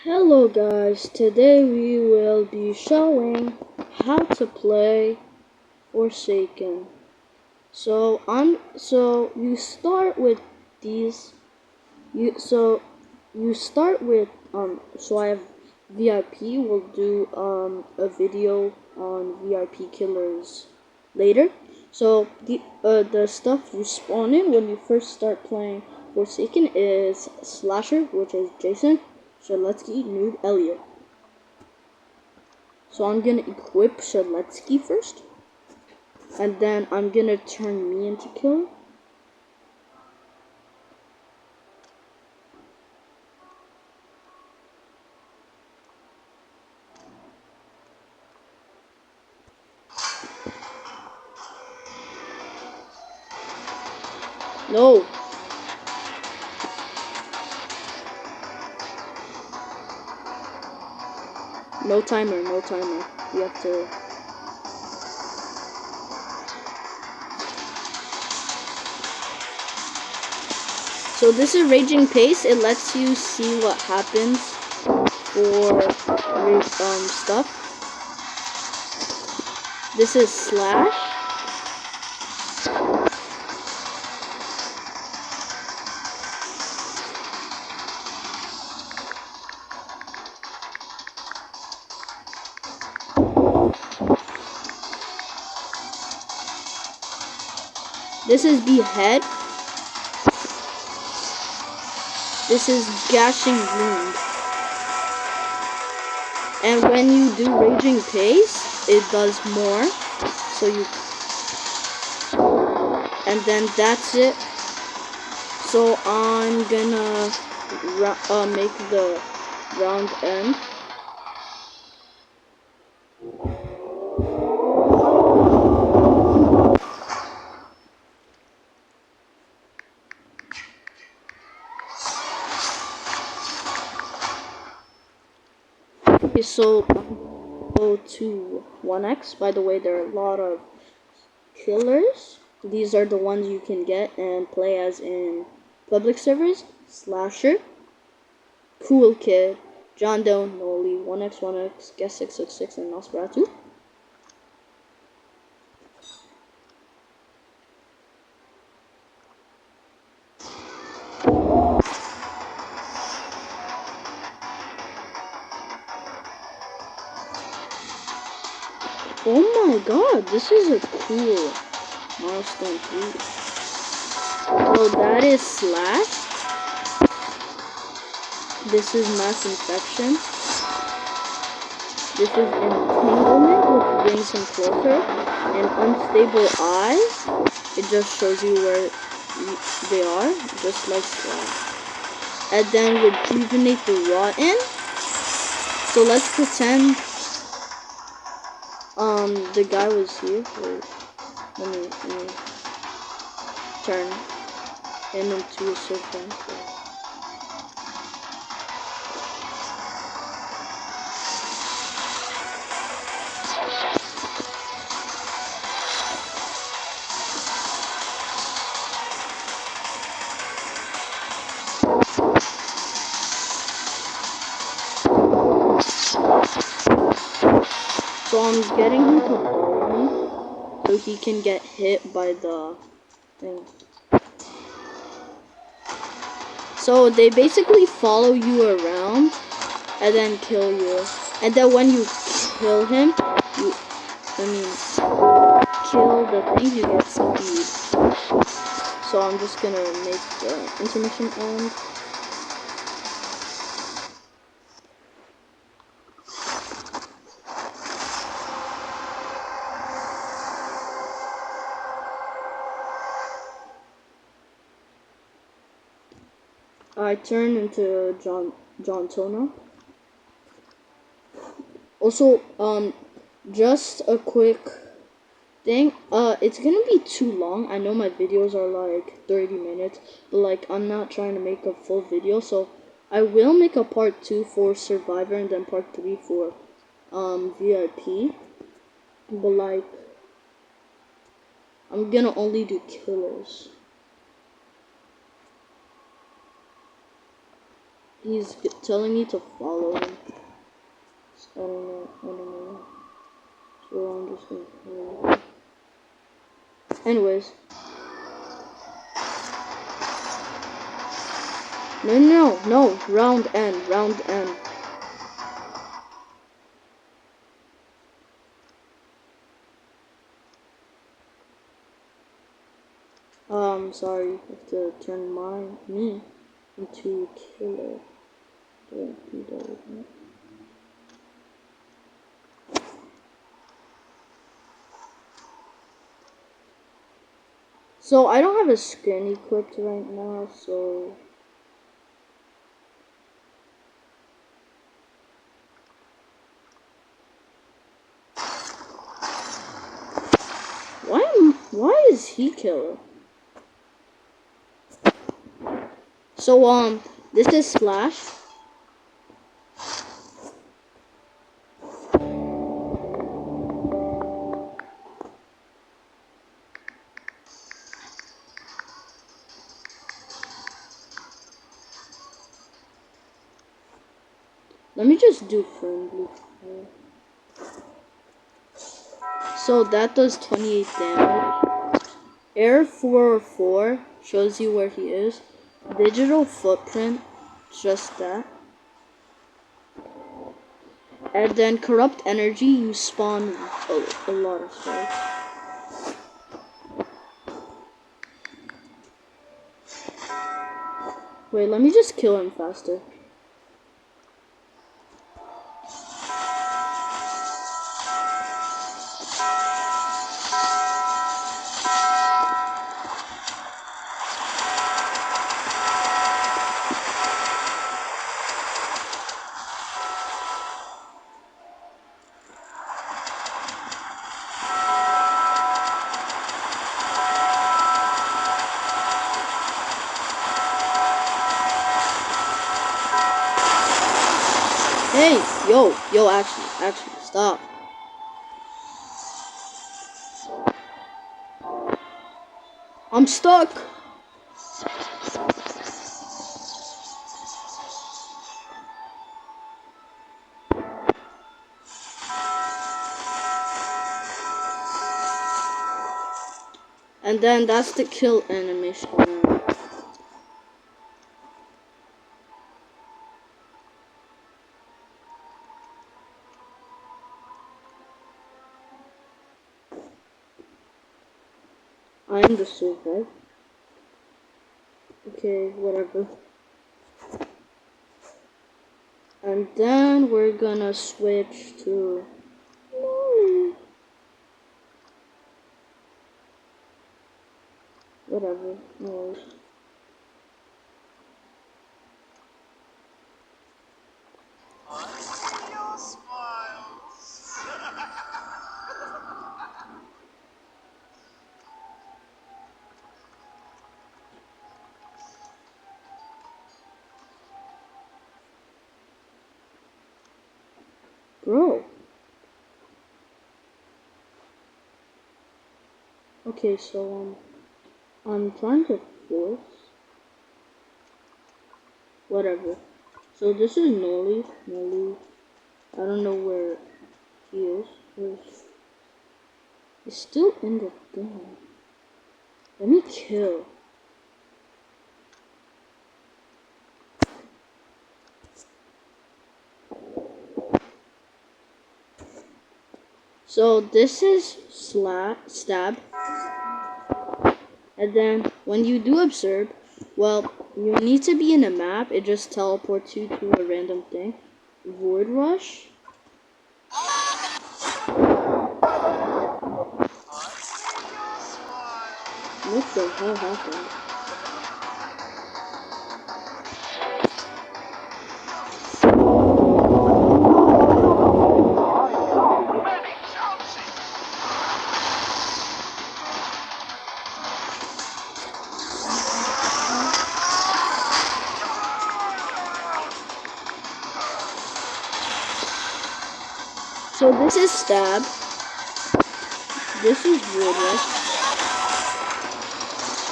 Hello guys, today we will be showing how to play Forsaken. So you start with these you start with so I have VIP. We'll do a video on VIP killers later. So the stuff you spawn in when you first start playing Forsaken is Slasher, which is Jason, Strzelecki, Noob, Elliot. So I'm gonna equip Strzelecki first, and then I'm gonna turn me into killer. No. No timer, no timer. You have to. So this is Raging Pace. It lets you see what happens for stuff. This is Slash. This is Behead. This is Gashing Wound. And when you do Raging Pace, it does more. So you... And then that's it. So I'm gonna make the round end. Okay, so go to 1x. By the way, there are a lot of killers. These are the ones you can get and play as in public servers. Slasher, Cool Kid, John Doe, Noli, 1x, Guess 666, and Nosferatu. Oh my god, this is a cool milestone too. So that is Slash. This is Mass Infection. This is Entanglement, which brings him closer. And Unstable Eye, it just shows you where they are, just like Slash. And then Rejuvenate the Rotten. So let's pretend the guy was here. Wait, let me turn him into a serpent. So I'm getting him to follow me so he can get hit by the thing. So they basically follow you around and then kill you. And then when you kill him, kill the thing, you get speed. So I'm just gonna make the intermission end. I turn into John Tono. Also, just a quick thing. It's gonna be too long. I know my videos are like 30 minutes, but like I'm not trying to make a full video, so I will make a part 2 for Survivor and then part 3 for VIP. But like I'm gonna only do killers. He's telling me to follow him. I don't know. So I'm just gonna follow him. Anyways. No. Round N. Sorry, I have to turn me into a killer. Don't do that with me. So I don't have a skin equipped right now, so why is he killer? So this is Slash. Let me just do friendly. So that does 28 damage. Air 404 shows you where he is. Digital footprint, just that. And then corrupt energy, you spawn a lot of stuff. Wait, let me just kill him faster. Hey, yo, actually, stop. I'm stuck. And then that's the kill animation. I'm the survivor. Okay, whatever. And then we're gonna switch to whatever. No worries. Bro. Okay, so I'm trying to force whatever. So this is Noli. I don't know where he is. He's still in the thing. Let me kill. So this is stab. And then when you do observe, well, you need to be in a map. It just teleports you to a random thing. Void Rush. What the hell happened? So this is stab. This is Void Rush.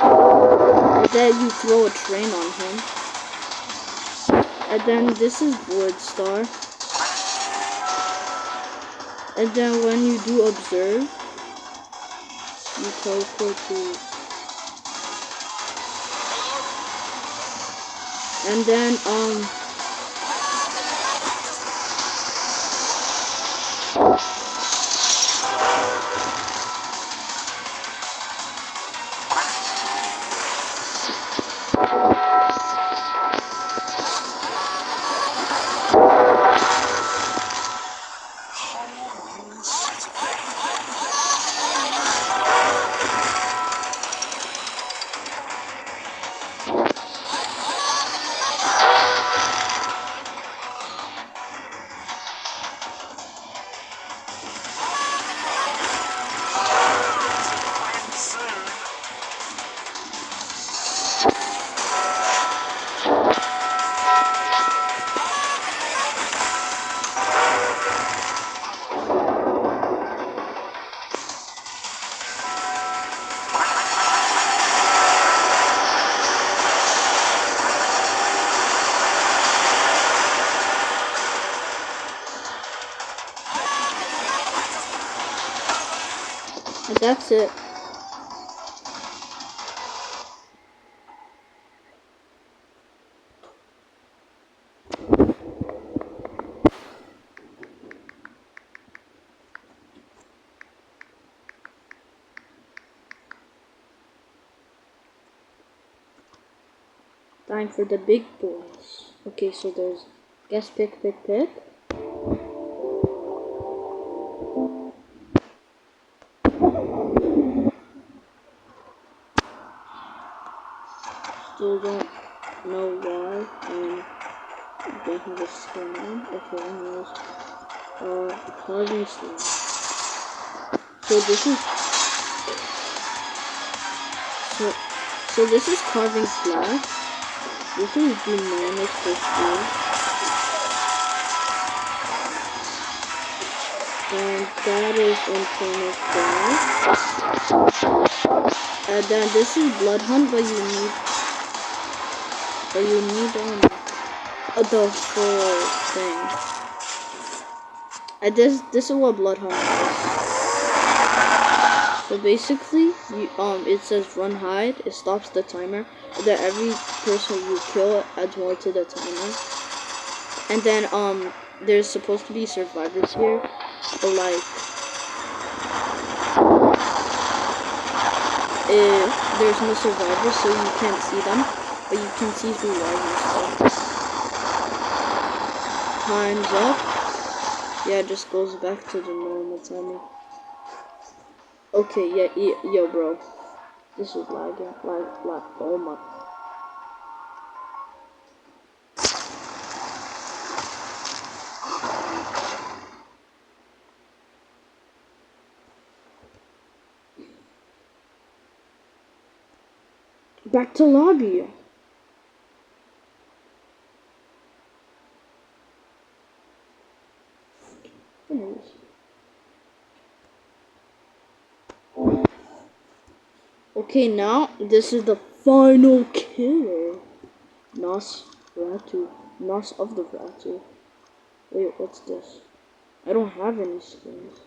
And then you throw a train on him. And then this is Wood Star. And then when you do observe, you teleport to. And then and that's it. Time for the big boys. Okay, so there's guess pick. Still don't know why don't have a skin on. Okay, anyways. Carving slash. So this is so this is carving slash. This is demonic crystal. And that is infernal slash. And then this is blood hunt, but you need the full thing. And this is what blood hunt is. So basically, it says run hide. It stops the timer. And then every person you kill adds more to the timer. And then there's supposed to be survivors here, but like there's no survivors, so you can't see them, but you can see through walls and stuff. Time's up. Yeah, it just goes back to the normal timer. Okay, yeah, yo, bro. This is lagging. Like, oh my. Back to lobby. Okay, now this is the final killer. Nosferatu. Nos of the Ratu. Wait, what's this? I don't have any skins.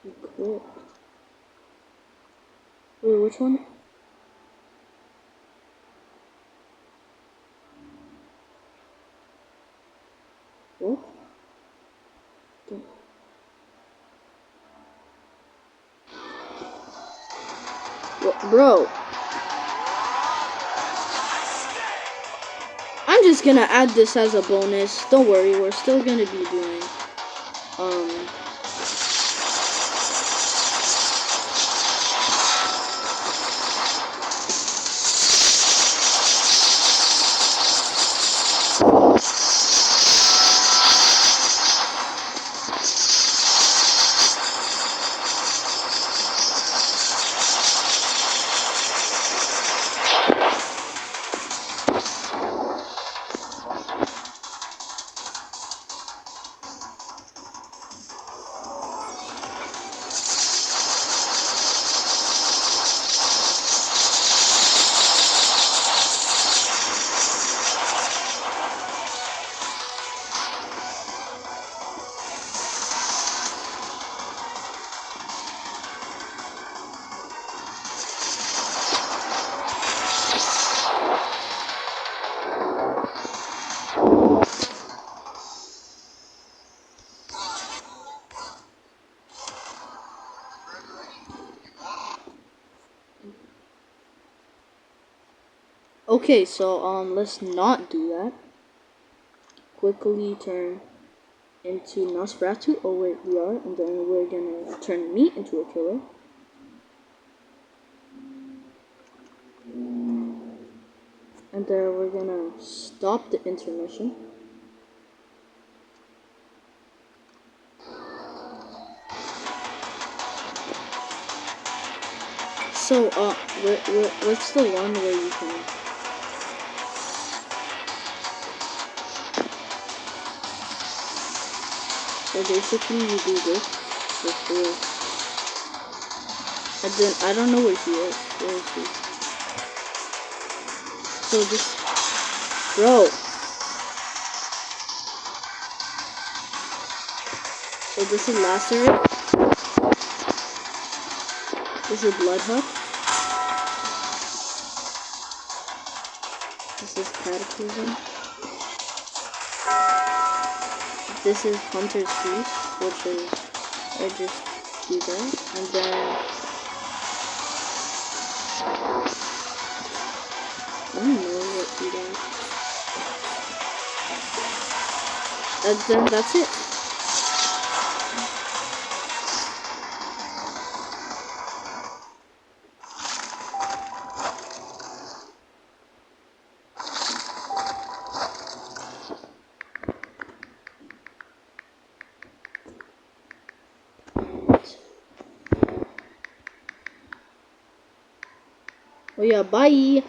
Equipped. Wait, which one? What? What, bro? I'm just gonna add this as a bonus. Don't worry, we're still gonna be doing Okay, so let's not do that. Quickly turn into Nosferatu. Oh wait, we are, and then we're gonna turn me into a killer. And then we're gonna stop the intermission. So, what's the one where you can... So basically you do this before... And then, I don't know where he is. Where is he? So this... Bro! So this is Lacerate. This is Bloodhawk. This is Cataclysm. This is Hunter's Feast, which is... I just do that. And then... I don't know what do that. And then that's it. Oh yeah, bye!